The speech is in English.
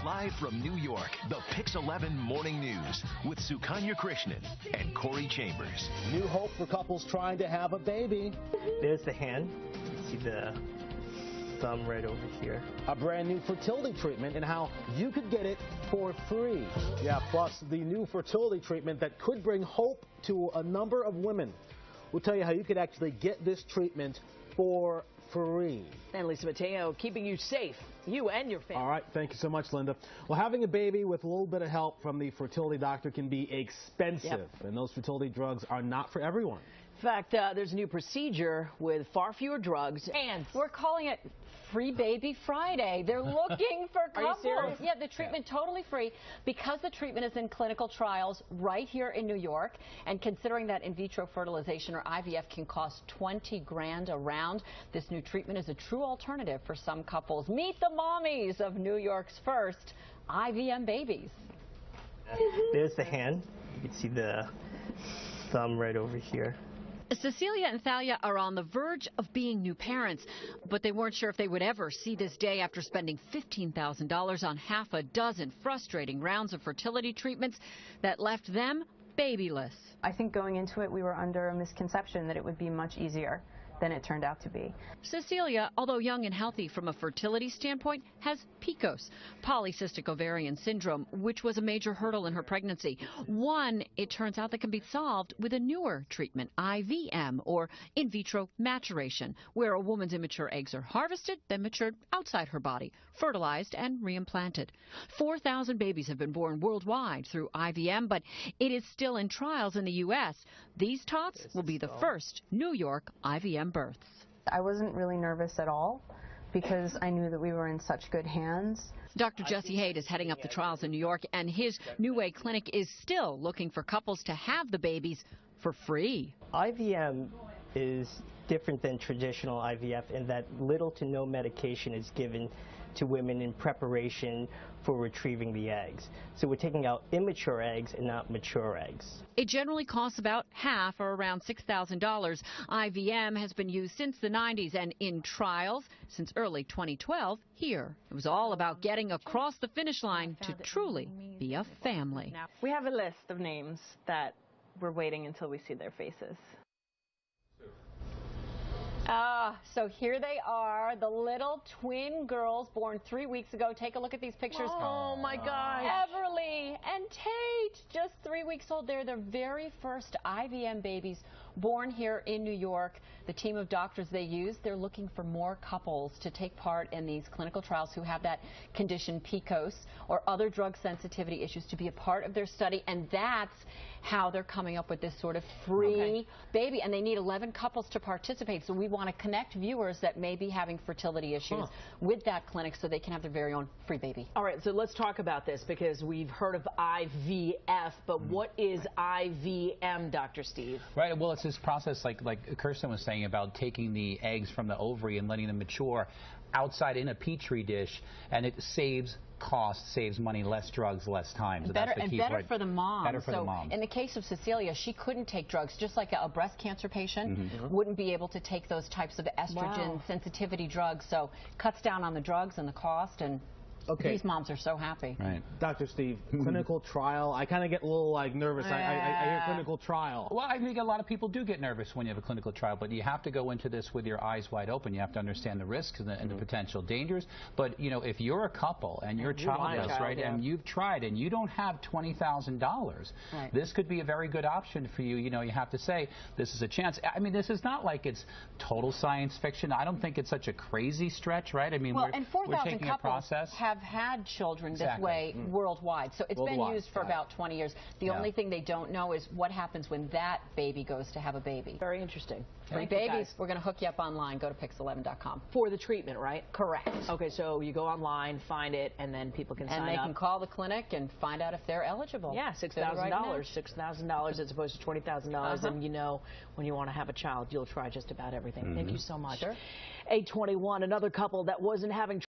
Live from New York, the PIX11 Morning News with Sukanya Krishnan and Corey Chambers. New hope for couples trying to have a baby. There's the hand. See the thumb right over here. A brand new fertility treatment and how you could get it for free. Yeah, plus the new fertility treatment that could bring hope to a number of women. We'll tell you how you could actually get this treatment for free. And Lisa Mateo keeping you safe, you and your family. All right, thank you so much, Linda. Well, having a baby with a little bit of help from the fertility doctor can be expensive, and those fertility drugs are not for everyone. In fact, there's a new procedure with far fewer drugs. And we're calling it Free Baby Friday. They're looking for couples. Are you serious? Yeah, the treatment totally free because the treatment is in clinical trials right here in New York. And considering that in vitro fertilization or IVF can cost 20 grand a round, this new treatment is a true alternative for some couples. Meet the mommies of New York's first IVM babies. There's the hand. You can see the thumb right over here. Cecilia and Thalia are on the verge of being new parents, but they weren't sure if they would ever see this day after spending $15,000 on half a dozen frustrating rounds of fertility treatments that left them babyless. I think going into it, we were under a misconception that it would be much easier than it turned out to be. Cecilia, although young and healthy from a fertility standpoint, has PCOS, polycystic ovarian syndrome, which was a major hurdle in her pregnancy. One, it turns out, that can be solved with a newer treatment, IVM, or in vitro maturation, where a woman's immature eggs are harvested, then matured outside her body, fertilized and reimplanted. 4,000 babies have been born worldwide through IVM, but it is still in trials in the U.S. These tots will be the first New York IVM births. I wasn't really nervous at all because I knew that we were in such good hands. Dr. Jesse Haidt is heading up the trials in New York, and his Neway clinic is still looking for couples to have the babies for free. IVM is different than traditional IVF in that little to no medication is given to women in preparation for retrieving the eggs. So we're taking out immature eggs and not mature eggs. It generally costs about half, or around $6,000. IVM has been used since the 90s and in trials since early 2012 here. It was all about getting across the finish line to truly be a family. We have a list of names that we're waiting until we see their faces. So here they are, the little twin girls born 3 weeks ago. Take a look at these pictures. Oh my gosh. Everly and Tate, just 3 weeks old. They're their very first IVM babies born here in New York. The team of doctors they use, they're looking for more couples to take part in these clinical trials who have that condition, PCOS, or other drug sensitivity issues, to be a part of their study. And that's how they're coming up with this sort of free baby. And they need 11 couples to participate. So we want to connect viewers that may be having fertility issues with that clinic so they can have their very own free baby. All right, so let's talk about this because we've heard of IVF, but what is IVM, Dr. Steve? Right, well, it's this process like Kirsten was saying about taking the eggs from the ovary and letting them mature outside in a petri dish, and it saves cost, saves money, less drugs, less time. So Better, that's the and key better point. for the mom. Better for so the mom. In the case of Cecilia, she couldn't take drugs, just like a breast cancer patient wouldn't be able to take those types of estrogen sensitivity drugs. So cuts down on the drugs and the cost, and these moms are so happy. Right. Dr. Steve, clinical trial, I kind of get a little nervous. I hear clinical trial. Well, I think a lot of people do get nervous when you have a clinical trial, but you have to go into this with your eyes wide open. You have to understand the risks and the potential dangers. But, you know, if you're a couple and you're childless, right, and you've tried and you don't have $20,000, this could be a very good option for you. You know, you have to say this is a chance. I mean, this is not like it's total science fiction. I don't think it's such a crazy stretch, right? I mean, well, we're taking a process. Have had children this way worldwide. So it's been used for about 20 years. The only thing they don't know is what happens when that baby goes to have a baby. Very interesting. Free babies. We're going to hook you up online. Go to PIX11.com. For the treatment, right? Correct. Okay, so you go online, find it, and then people can sign up. And they can call the clinic and find out if they're eligible. Yeah, $6,000. $6,000 as opposed to $20,000. And you know, when you want to have a child, you'll try just about everything. Thank you so much. Sure. 8:21, another couple that wasn't having